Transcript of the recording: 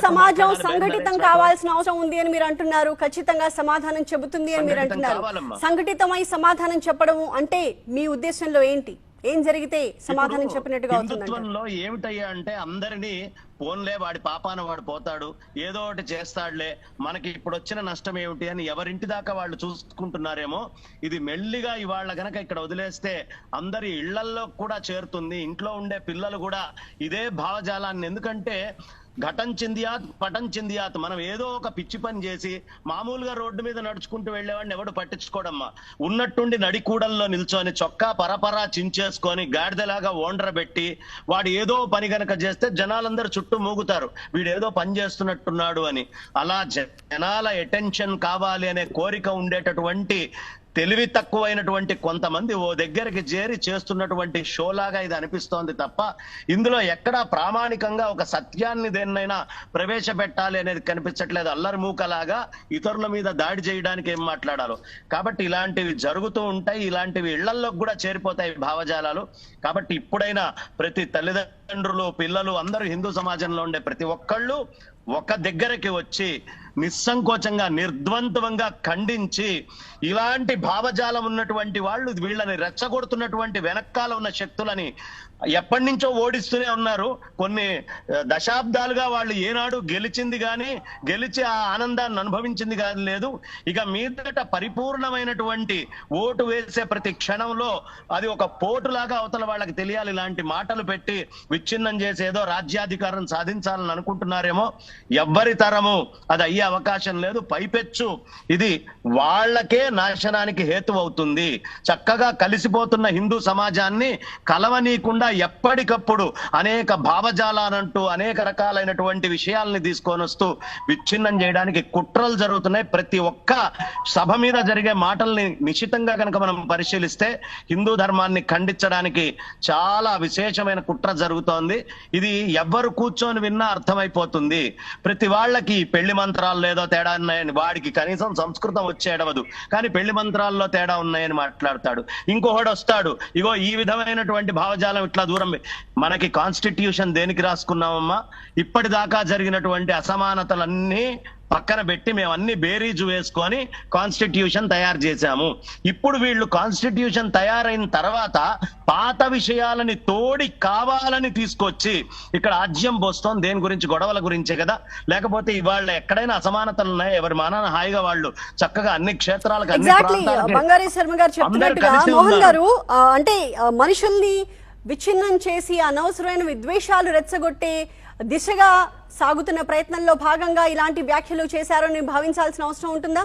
సమాజం సంఘటితం కావాల్సిన అవసరం ఉంది అని మీరు అంటున్నారు. ఖచ్చితంగా సమాధానం చెబుతుంది అని మీరు అంటున్నారు. సంఘటితమై సమాధానం చెప్పడం అంటే మీ ఉద్దేశంలో ఏంటి? ఏం జరిగితే సమాధానం చెప్పినట్టుగా అవుతుంది? హిందుత్వంలో ఏమిటయ్యా అంటే అందరినీ పోన్లే వాడి పాపాన వాడు పోతాడు, ఏదో ఒకటి చేస్తాడులే, మనకి ఇప్పుడు వచ్చిన నష్టం ఏమిటి అని ఎవరింటి దాకా వాళ్ళు చూసుకుంటున్నారేమో. ఇది మెల్లిగా ఇవాళ గనక ఇక్కడ వదిలేస్తే అందరి ఇళ్లల్లో కూడా చేరుతుంది. ఇంట్లో ఉండే పిల్లలు కూడా ఇదే భావజాలాన్ని, ఎందుకంటే ఘటం చిందియాత్ పటం చిందియాత్, మనం ఏదో ఒక పిచ్చి పని చేసి మామూలుగా రోడ్డు మీద నడుచుకుంటూ వెళ్లేవాడిని ఎవడు పట్టించుకోడమ్మా. ఉన్నట్టుండి నడికూడల్లో నిల్చొని చొక్కా పరపరా చించేసుకొని గాడిదలాగా ఓండ్ర పెట్టి వాడు ఏదో పని గనక చేస్తే జనాలందరూ చుట్టూ మూగుతారు, వీడు ఏదో పని చేస్తున్నట్టున్నాడు అని. అలా జనాల అటెన్షన్ కావాలి అనే కోరిక ఉండేటటువంటి తెలివి తక్కువైనటువంటి కొంతమంది ఓ దగ్గరికి చేరి చేస్తున్నటువంటి షోలాగా ఇది అనిపిస్తోంది తప్ప ఇందులో ఎక్కడా ప్రామాణికంగా ఒక సత్యాన్ని దేన్నైనా ప్రవేశపెట్టాలి అనేది కనిపించట్లేదు. అల్లరి మూకలాగా ఇతరుల మీద దాడి చేయడానికి ఏం మాట్లాడాలో. కాబట్టి ఇలాంటివి జరుగుతూ ఉంటాయి, ఇలాంటివి ఇళ్లల్లోకి కూడా చేరిపోతాయి భావజాలాలు. కాబట్టి ఇప్పుడైనా ప్రతి తల్లిదండ్రులు, పిల్లలు అందరూ హిందూ సమాజంలో ఉండే ప్రతి ఒక్కళ్ళు ఒక దగ్గరికి వచ్చి నిస్సంకోచంగా నిర్ద్వంద్వంగా ఖండించి ఇలాంటి భావజాలం ఉన్నటువంటి వాళ్ళు వీళ్ళని రెచ్చగొడుతున్నటువంటి వెనకాల ఉన్న శక్తులని ఎప్పటి నుంచో ఓడిస్తూనే ఉన్నారు. కొన్ని దశాబ్దాలుగా వాళ్ళు ఏనాడు గెలిచింది కానీ గెలిచి ఆ ఆనందాన్ని అనుభవించింది కానీ లేదు. ఇక మీదట పరిపూర్ణమైనటువంటి ఓటు వేసే ప్రతి క్షణంలో అది ఒక పోటులాగా అవతల వాళ్ళకి తెలియాలి. ఇలాంటి మాటలు పెట్టి విచ్ఛిన్నం చేసి ఏదో రాజ్యాధికారం సాధించాలని అనుకుంటున్నారేమో. ఎవ్వరి తరము అది అయ్యే అవకాశం లేదు. పైపెచ్చు ఇది వాళ్ళకే నాశనానికి హేతు అవుతుంది. చక్కగా కలిసిపోతున్న హిందూ సమాజాన్ని కలవనీయకుండా ఎప్పటికప్పుడు అనేక భావజాలానంటూ అనేక రకాలైనటువంటి విషయాల్ని తీసుకొని వస్తూ విచ్ఛిన్నం చేయడానికి కుట్రలు జరుగుతున్నాయి. ప్రతి ఒక్క సభ మీద జరిగే మాటల్ని నిశితంగా కనుక మనం పరిశీలిస్తే హిందూ ధర్మాన్ని ఖండించడానికి చాలా విశేషమైన కుట్ర జరుగుతోంది. ఇది ఎవ్వరు కూర్చొని విన్నా అర్థమైపోతుంది. ప్రతి వాళ్ళకి పెళ్లి మంత్రాల్లో ఏదో తేడా ఉన్నాయని, వాడికి కనీసం సంస్కృతం వచ్చేయడవదు కానీ పెళ్లి మంత్రాల్లో తేడా ఉన్నాయని మాట్లాడతాడు. ఇంకొకడు వస్తాడు, ఇగో ఈ విధమైనటువంటి భావజాలం ఇట్లా దూరం. మనకి కాన్స్టిట్యూషన్ దేనికి రాసుకున్నామమ్మా? ఇప్పటిదాకా జరిగినటువంటి అసమానతలన్నీ పక్కన పెట్టి మేము అన్ని బేరీజు వేసుకొని కాన్స్టిట్యూషన్ తయారు చేశాము. ఇప్పుడు వీళ్ళు కాన్స్టిట్యూషన్ తయారైన తర్వాత పాత విషయాలని తోడి కావాలని తీసుకొచ్చి ఇక్కడ ఆజ్యం పోస్తాం. దేని గురించి? గొడవల గురించే కదా. లేకపోతే ఇవాళ ఎక్కడైనా అసమానతలు ఉన్నాయి, ఎవరి మానాన హాయిగా వాళ్ళు చక్కగా అన్ని క్షేత్రాలకు బంగారీ శర్మ గారు చెప్తున్నట్టుగా మోహన్ గారు అంటే మనుషుల్ని విచ్ఛిన్నం చేసి అనవసరమైన విద్వేషాలు రెచ్చగొట్టే దిశగా సాగుతున్న ప్రయత్నంలో భాగంగా ఇలాంటి వ్యాఖ్యలు చేశారని భావించాల్సిన అవసరం ఉంటుందా?